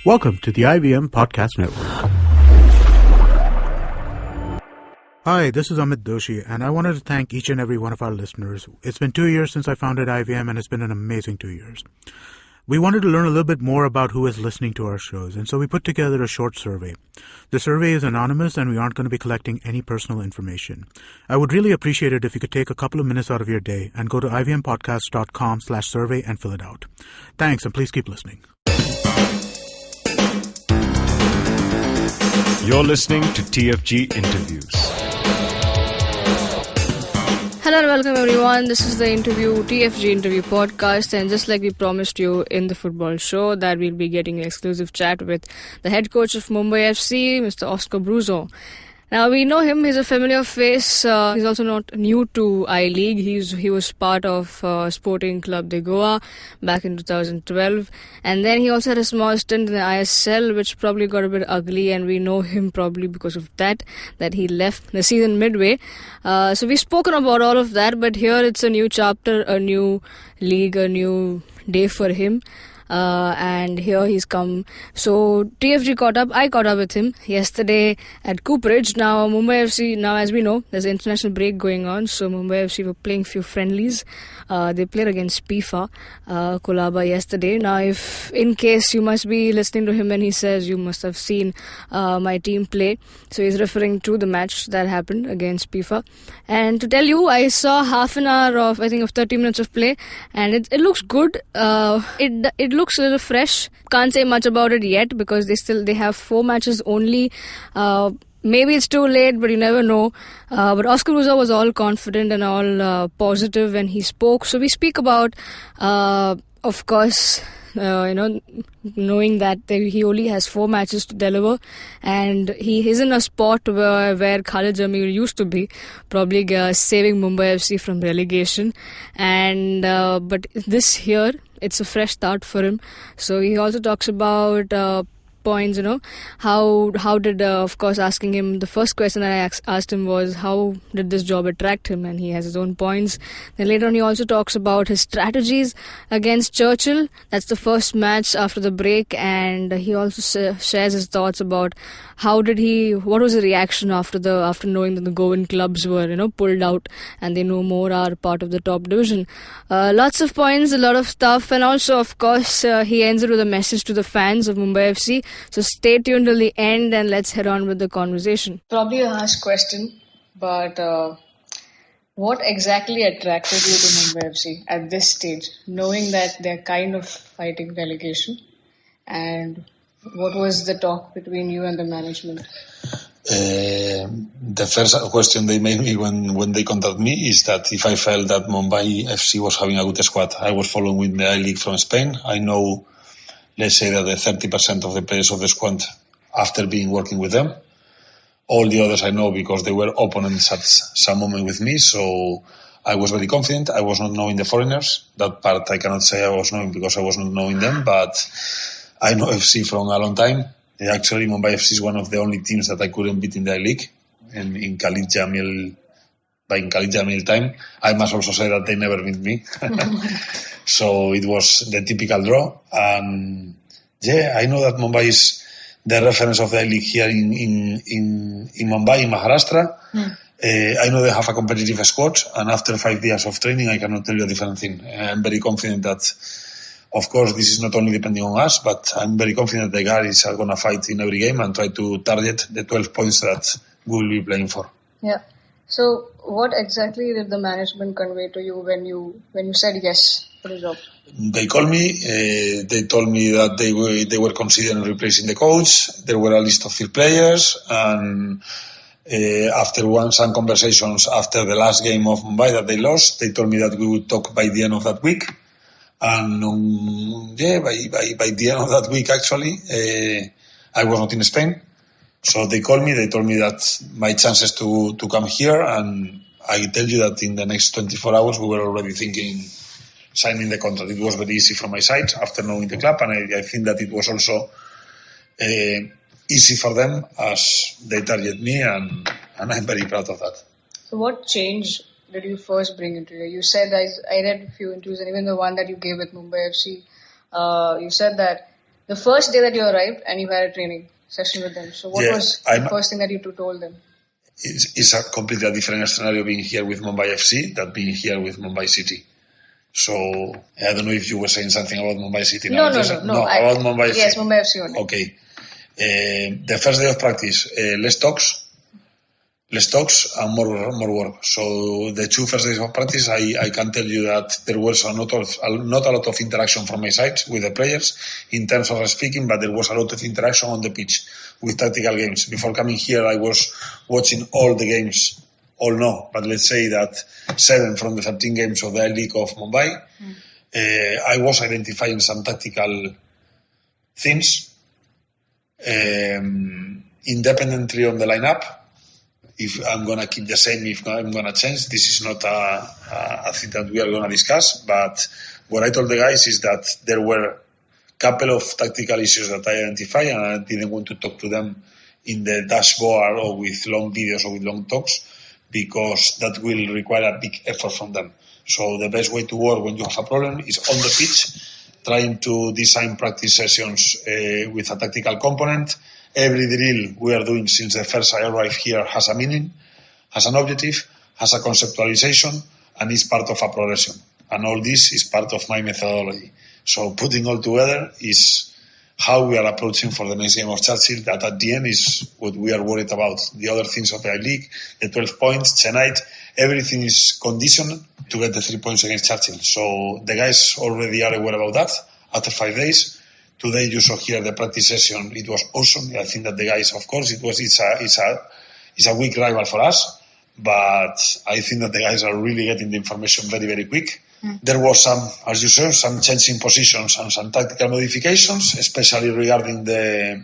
Welcome to the IVM Podcast Network. Hi, this is Amit Doshi, and I wanted to thank each and every one of our listeners. It's been 2 years since I founded IVM, and it's been an amazing 2 years. We wanted to learn a little bit more about who is listening to our shows, and so we put together a short survey. The survey is anonymous, and we aren't going to be collecting any personal information. I would really appreciate it if you could take a couple of minutes out of your day and go to ivmpodcast.com/survey and fill it out. Thanks, and please keep listening. You're listening to TFG Interviews. Hello and welcome everyone. This is the TFG interview podcast, and just like we promised you in the football show that we'll be getting an exclusive chat with the head coach of Mumbai FC, Mr. Oscar Bruzon. Now we know him, he's a familiar face, he's also not new to I-League, he was part of Sporting Club de Goa back in 2012, and then he also had a small stint in the ISL which probably got a bit ugly, and we know him probably because of that he left the season midway. So we've spoken about all of that, but here it's a new chapter, a new league, a new day for him. And here he's come. So TFG I caught up with him yesterday at Cooperage. Now Mumbai FC, now as we know, there's an international break going on, so Mumbai FC were playing few friendlies. They played against PIFA, Colaba yesterday. Now if in case you must be listening to him when he says you must have seen my team play, so he's referring to the match that happened against PIFA. And to tell you, I saw half an hour of 30 minutes of play, and it looks good. It looks a little fresh. Can't say much about it yet because they have 4 matches only. Maybe it's too late, but you never know. But Oscar Bruzon was all confident and all positive when he spoke. So we speak about, of course, knowing that he only has 4 matches to deliver, and he is in a spot where Khalid Jamil used to be, probably saving Mumbai FC from relegation. And but this here, it's a fresh start for him. So he also talks about points, how did, of course, asking him, the first question that I asked him was, how did this job attract him? And he has his own points. Then later on he also talks about his strategies against Churchill. That's the first match after the break, and he also shares his thoughts about what was the reaction after knowing that the Goan clubs were, pulled out and they no more are part of the top division. Lots of points, a lot of stuff, and also, of course, he ends it with a message to the fans of Mumbai FC. So stay tuned till the end and let's head on with the conversation. Probably a harsh question, but what exactly attracted you to Mumbai FC at this stage, knowing that they're kind of fighting relegation? And what was the talk between you and the management? The first question they made me when they contacted me is that if I felt that Mumbai FC was having a good squad. I was following with the I-League from Spain. I know, let's say that the 30% of the players of the squad after working with them. All the others I know because they were opponents at some moment with me, so I was very confident. I was not knowing the foreigners. That part I cannot say I was knowing because I was not knowing them, but I know FC from a long time. Actually, Mumbai FC is one of the only teams that I couldn't beat in the league. And in Khalid Jamil time, I must also say that they never beat me. So it was the typical draw. And I know that Mumbai is the reference of the league here in Mumbai, in Maharashtra. I know they have a competitive squad, and after 5 years of training, I cannot tell you a different thing. I'm very confident that, of course, this is not only depending on us, but I'm very confident the guys are going to fight in every game and try to target the 12 points that we will be playing for. Yeah. So what exactly did the management convey to you when you said yes for the job? They called me. They told me that they were considering replacing the coach. There were a list of 3 players, and after some conversations after the last game of Mumbai that they lost, they told me that we would talk by the end of that week. And by the end of that week, actually, I was not in Spain. So they called me, they told me that my chances to come here, and I tell you that in the next 24 hours we were already thinking signing the contract. It was very easy from my side after knowing the club, and I think that it was also easy for them as they target me, and I'm very proud of that. So what change did you first bring into you? You said, I read a few interviews, and even the one that you gave with Mumbai FC, you said that the first day that you arrived and you had a training session with them. So what was the first thing that you told them? It's a completely different scenario being here with Mumbai FC than being here with Mumbai City. So I don't know if you were saying something about Mumbai City. No. About Mumbai FC. Yes, Mumbai FC only. Okay. The first day of practice, less talks and more work. So the 2 first days of practice, I can tell you that there was not a lot of interaction from my side with the players in terms of speaking, but there was a lot of interaction on the pitch with tactical games. Before coming here, I was watching all the games, all no, but let's say that 7 from the 13 games of the League of Mumbai. I was identifying some tactical things independently on the lineup. If I'm going to keep the same, if I'm going to change, this is not a thing that we are going to discuss. But what I told the guys is that there were a couple of tactical issues that I identified, and I didn't want to talk to them in the dashboard or with long videos or with long talks, because that will require a big effort from them. So the best way to work when you have a problem is on the pitch, trying to design practice sessions with a tactical component. Every drill we are doing since the first I arrived here has a meaning, has an objective, has a conceptualization, and is part of a progression. And all this is part of my methodology. So putting all together is how we are approaching for the next game of Churchill, that at the end is what we are worried about. The other things of the league, the 12 points, tonight, everything is conditioned to get the 3 points against Churchill. So the guys already are aware about that after 5 days. Today you saw here the practice session. It was awesome. I think that the guys, of course, it's a weak rival for us, but I think that the guys are really getting the information very, very quick. There was some, as you said, some changing positions and some tactical modifications, especially regarding the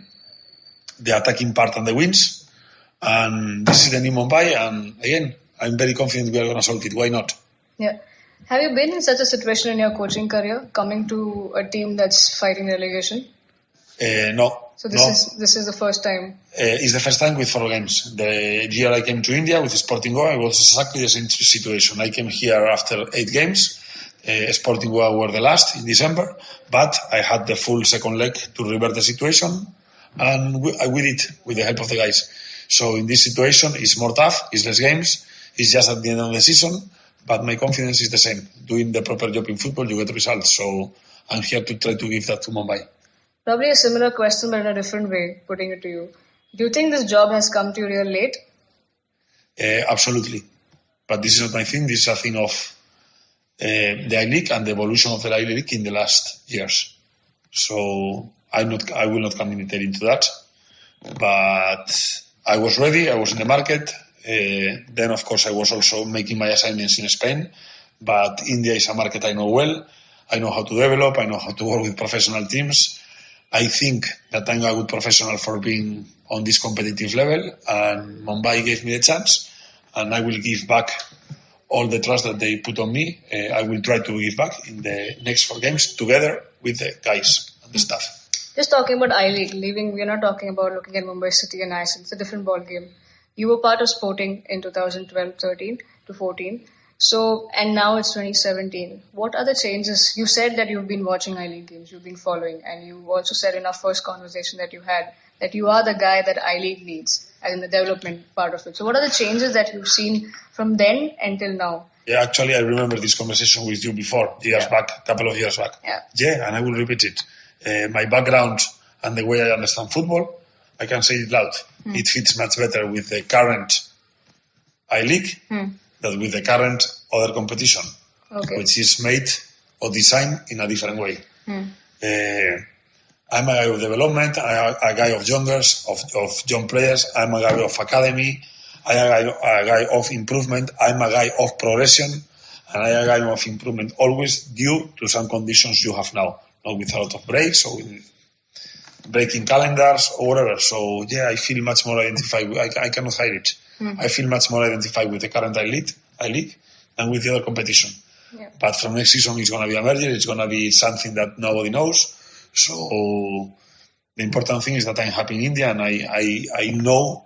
attacking part and the wings. And this is the new Mumbai, and again, I'm very confident we are going to solve it. Why not? Yeah. Have you been in such a situation in your coaching career, coming to a team that's fighting relegation? No. So this is the first time? It's the first time with 4 games. The year I came to India with Sporting Goa, it was exactly the same situation. I came here after 8 games. Sporting Goa were the last in December, but I had the full second leg to revert the situation, and we did it with the help of the guys. So in this situation, it's more tough, it's less games, it's just at the end of the season, but my confidence is the same. Doing the proper job in football, you get results. So I'm here to try to give that to Mumbai. Probably a similar question, but in a different way, putting it to you. Do you think this job has come to you real late? Absolutely. But this is not my thing. This is a thing of the I-League and the evolution of the I-League in the last years. So I will not come in detail into that. But I was ready. I was in the market. Then, of course, I was also making my assignments in Spain. But India is a market I know well. I know how to develop. I know how to work with professional teams. I think that I'm a good professional for being on this competitive level. And Mumbai gave me the chance. And I will give back all the trust that they put on me. I will try to give back in the next 4 games together with the guys and the staff. Just talking about I-League, we're not talking about looking at Mumbai City and ISL. It's a different ball game. You were part of Sporting in 2012-13 to 14. So, and now it's 2017. What are the changes? You said that you've been watching I-League games, you've been following, and you also said in our first conversation that you had that you are the guy that I-League needs, as in the development part of it. So what are the changes that you've seen from then until now? Yeah, actually, I remember this conversation with you before, a couple of years back. Yeah, and I will repeat it. My background and the way I understand football, I can say it loud. It fits much better with the current I-League than with the current other competition, which is made or designed in a different way. I'm a guy of development, I'm a guy of youngers, of young players, I'm a guy of academy, I'm a guy of improvement, I'm a guy of progression, and I'm a guy of improvement always due to some conditions you have now, not with a lot of breaks or with breaking calendars or whatever. So yeah, I feel much more identified. I cannot hide it. I feel much more identified with the current I-League than with the other competition. Yeah. But from next season, it's going to be a merger. It's going to be something that nobody knows. So the important thing is that I'm happy in India, and I know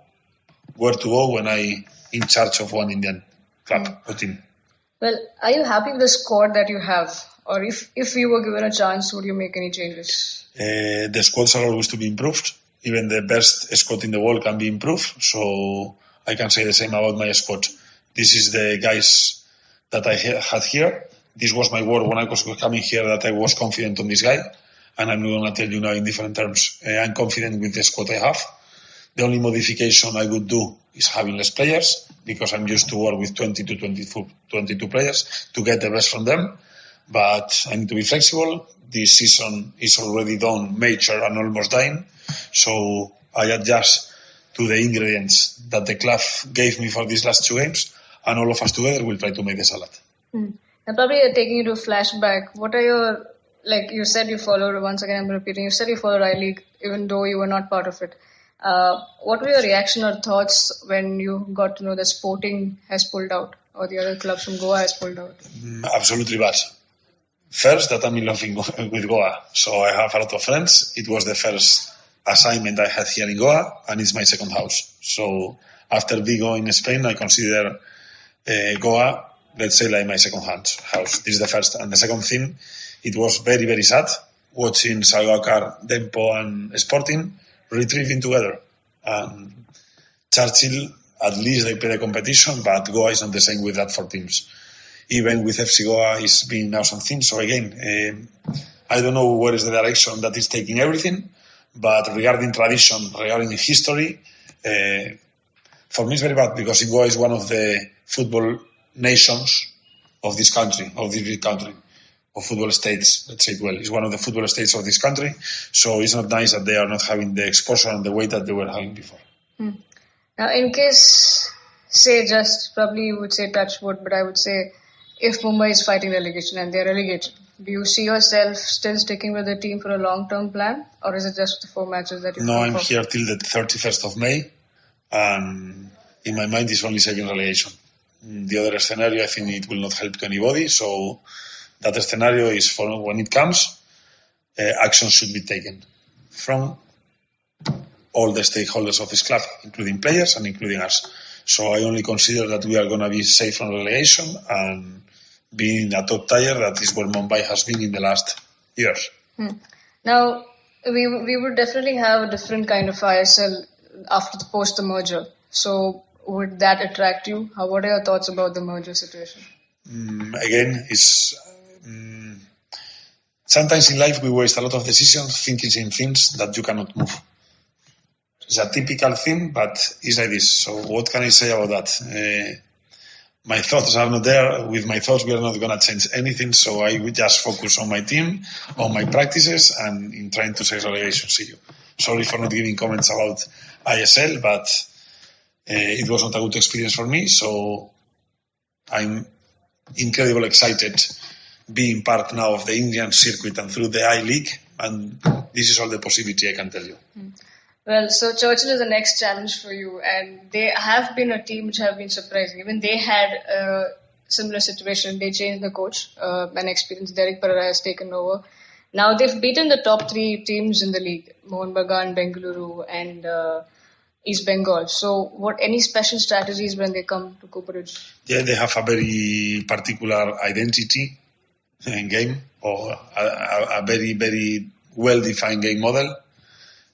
where to go when I'm in charge of one Indian club or team. Well, are you happy with the squad that you have? Or if you were given a chance, would you make any changes? The squads are always to be improved. Even the best squad in the world can be improved. So I can say the same about my squad. This is the guys that I had here. This was my word when I was coming here, that I was confident on this guy. And I'm going to tell you now in different terms. I'm confident with the squad I have. The only modification I would do is having less players, because I'm used to work with 20 to 22 players to get the best from them. But I need to be flexible. This season is already done, mature and almost dying. So I adjust to the ingredients that the club gave me for these last 2 games, and all of us together will try to make the salad. And probably taking you to a flashback, what are your, like you said you followed, once again I'm repeating, you said you followed I-League even though you were not part of it. What were your reaction or thoughts when you got to know that Sporting has pulled out, or the other clubs from Goa has pulled out? Absolutely bad. First, that I'm in love with Goa. So I have a lot of friends. It was the first assignment I had here in Goa, and it's my second house. So after Vigo in Spain, I consider Goa, let's say, like my second house. This is the first. And the second thing, it was very, very sad watching Salvador, Dempo and Sporting retrieving together. Churchill, at least they play the competition, but Goa is not the same with that 4 teams. Even with FC Goa is being now something. So again, I don't know where is the direction that is taking everything, but regarding tradition, regarding history, for me it's very bad, because Goa is one of the football nations of this country, of this big country, of football states, let's say it well. It's one of the football states of this country, so it's not nice that they are not having the exposure and the weight that they were having before. Now, in case, say, just probably you would say touch wood, but I would say, if Mumbai is fighting relegation and they're relegated, do you see yourself still sticking with the team for a long-term plan, or is it just the 4 matches that you? No, I'm here till the 31st of May, and in my mind it's only saving relegation. The other scenario, I think it will not help to anybody, so that scenario is for when it comes, action should be taken from all the stakeholders of this club, including players and including us. So I only consider that we are going to be safe from relegation and being a top tier. That is where Mumbai has been in the last years. Now, we would definitely have a different kind of ISL after the merger. So would that attract you? What are your thoughts about the merger situation? Again, it's sometimes in life we waste a lot of decisions thinking in things that you cannot move. It's a typical thing, but it's like this. So what can I say about that? My thoughts are not there. With my thoughts, we are not going to change anything. So I will just focus on my team, on my practices, and in trying to save relegation. See you. Sorry for not giving comments about ISL, but it was not a good experience for me. So I'm incredibly excited being part now of the Indian circuit and through the I-League. And this is all the possibility I can tell you. Well, so Churchill is the next challenge for you, and they have been a team which have been surprising. Even they had a similar situation. They changed the coach, an experienced Derek Pereira has taken over. Now they've beaten the top 3 teams in the league, Mohun Bagan, Bengaluru and East Bengal. So any special strategies when they come to Cooperage? Yeah, they have a very particular identity in game, or a very, very well-defined game model.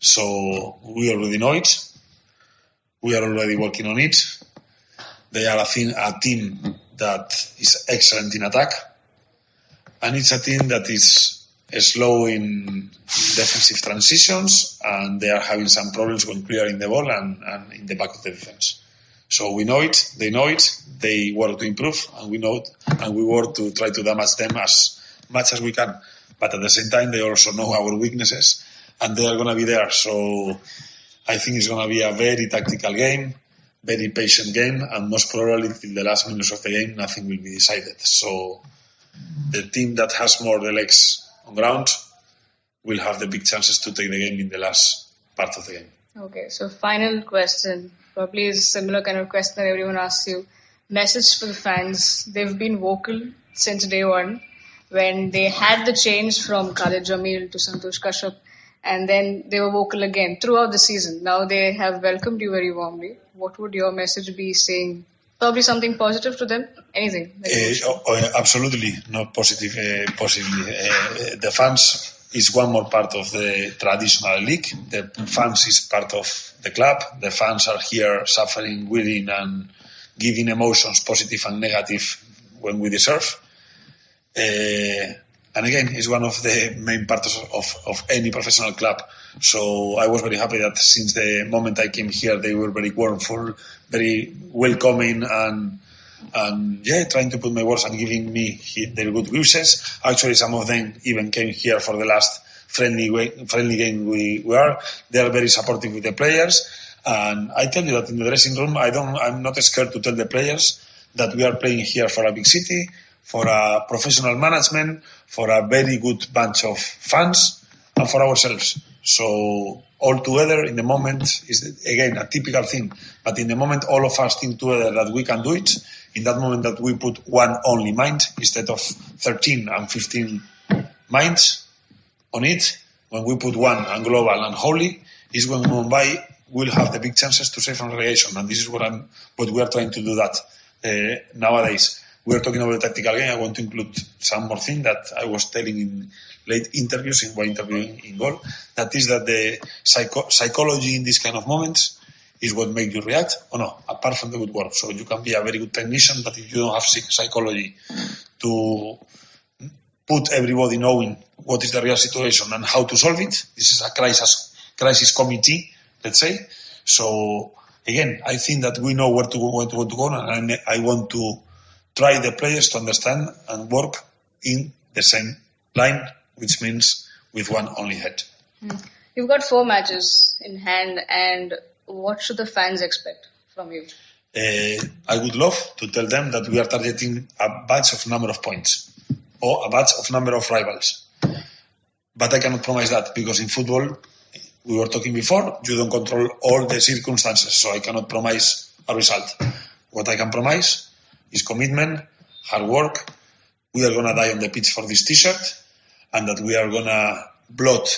So we already know it. We are already working on it. They are a team that is excellent in attack. And it's a team that is slow in defensive transitions, and they are having some problems when clearing the ball and in the back of the defense. So we know it, they know it, they work to improve, and we know it, and we work to try to damage them as much as we can. But at the same time, they also know our weaknesses, and they are going to be there. So I think it's going to be a very tactical game, very patient game, and most probably till the last minutes of the game, nothing will be decided. So the team that has more the legs on ground will have the big chances to take the game in the last part of the game. Okay, so final question, probably is a similar kind of question that everyone asks you. Message for the fans. They've been vocal since day one when they had the change from Khalid Jamil to Santosh Kashyap. And then they were vocal again throughout the season. Now they have welcomed you very warmly. What would your message be saying Probably something positive to them? Anything? Absolutely not positive. The fans is one more part of the traditional league. The fans is part of the club. The fans are here suffering, winning, and giving emotions, positive and negative, when we deserve. And again, it's one of the main parts of any professional club. So I was very happy that since the moment I came here, they were very warmful, very welcoming, and trying to put my words and giving me their good wishes. Actually, some of them even came here for the last friendly game we were. They are very supportive with the players. And I tell you that in the dressing room, I'm not scared to tell the players that we are playing here for a big city, for a professional management, for a very good bunch of fans, and for ourselves. So all together in the moment is, again, a typical thing. But in the moment all of us think together that we can do it, in that moment that we put one only mind instead of 13 and 15 minds on it, when we put one and global and holy, is when Mumbai will have the big chances to save from relegation. And this is what we are trying to do that nowadays. We are talking about the tactical game. I want to include some more thing that I was telling in late interviews, in one interview in goal. That is that the psychology in these kind of moments is what makes you react, or no, apart from the good work. So you can be a very good technician, but if you don't have psychology to put everybody knowing what is the real situation and how to solve it, this is a crisis committee, let's say. So again, I think that we know where to go, and I want to try the players to understand and work in the same line, which means with one only head. You've got 4 matches in hand, and what should the fans expect from you? I would love to tell them that we are targeting a batch of number of points or a batch of number of rivals. But I cannot promise that, because in football, we were talking before, you don't control all the circumstances, so I cannot promise a result. What I can promise is commitment, hard work. We are going to die on the pitch for this t-shirt, and that we are going to blood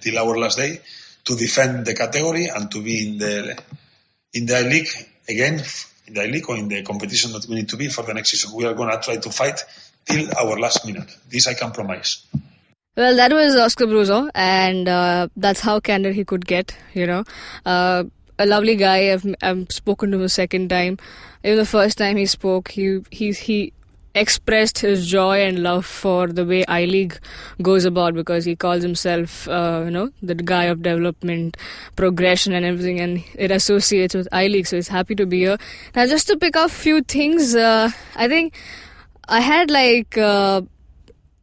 till our last day to defend the category and to be in the I-League again, in the I-League or in the competition that we need to be for the next season. We are going to try to fight till our last minute. This I can promise. Well, that was Oscar Bruzon, and that's how candid he could get, a lovely guy. I've spoken to him a second time. Even the first time he spoke, he expressed his joy and love for the way I-League goes about, because he calls himself, the guy of development, progression and everything, and it associates with I-League, so he's happy to be here. Now, just to pick up a few things, I think I had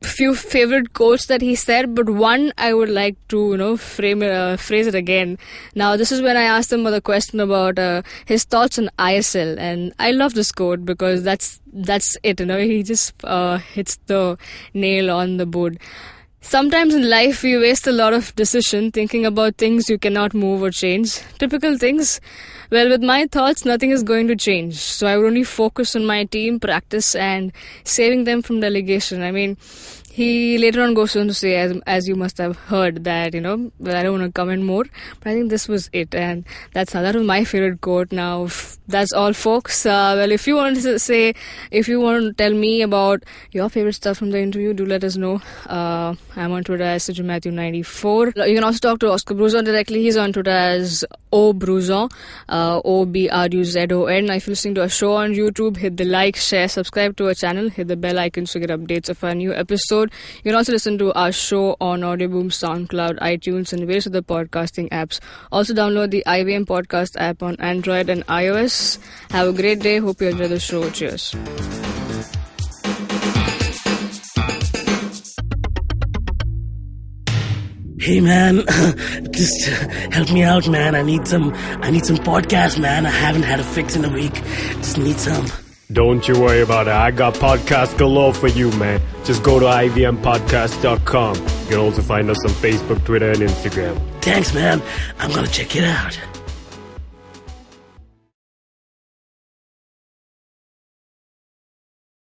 few favorite quotes that he said, but one I would like to phrase it again. Now, this is when I asked him the question about his thoughts on ISL, and I love this quote because that's it. He just hits the nail on the board. Sometimes in life we waste a lot of decision thinking about things you cannot move or change. Typical things. Well, with my thoughts, nothing is going to change. So I would only focus on my team, practice, and saving them from relegation. I mean, he later on goes on to say, as you must have heard, that, I don't want to comment more, but I think this was it. And that was my favorite quote. Now, that's all, folks. Well, if you want to tell me about your favorite stuff from the interview, do let us know. I'm on Twitter as Matthew94. You can also talk to Oscar Bruzon directly. He's on Twitter as Obruzon, Obruzon. If you're listening to our show on YouTube, hit the like, share, subscribe to our channel, hit the bell icon to get updates of our new episode. You can also listen to our show on Audioboom, SoundCloud, iTunes, and various other podcasting apps. Also download the IVM podcast app on Android and iOS. Have a great day. Hope you enjoy the show. Cheers. Hey man, just help me out, man. I need some podcasts, man. I haven't had a fix in a week. Just need some. Don't you worry about it. I got podcasts galore for you, man. Just go to ivmpodcast.com. You can also find us on Facebook, Twitter, and Instagram. Thanks, man. I'm gonna check it out.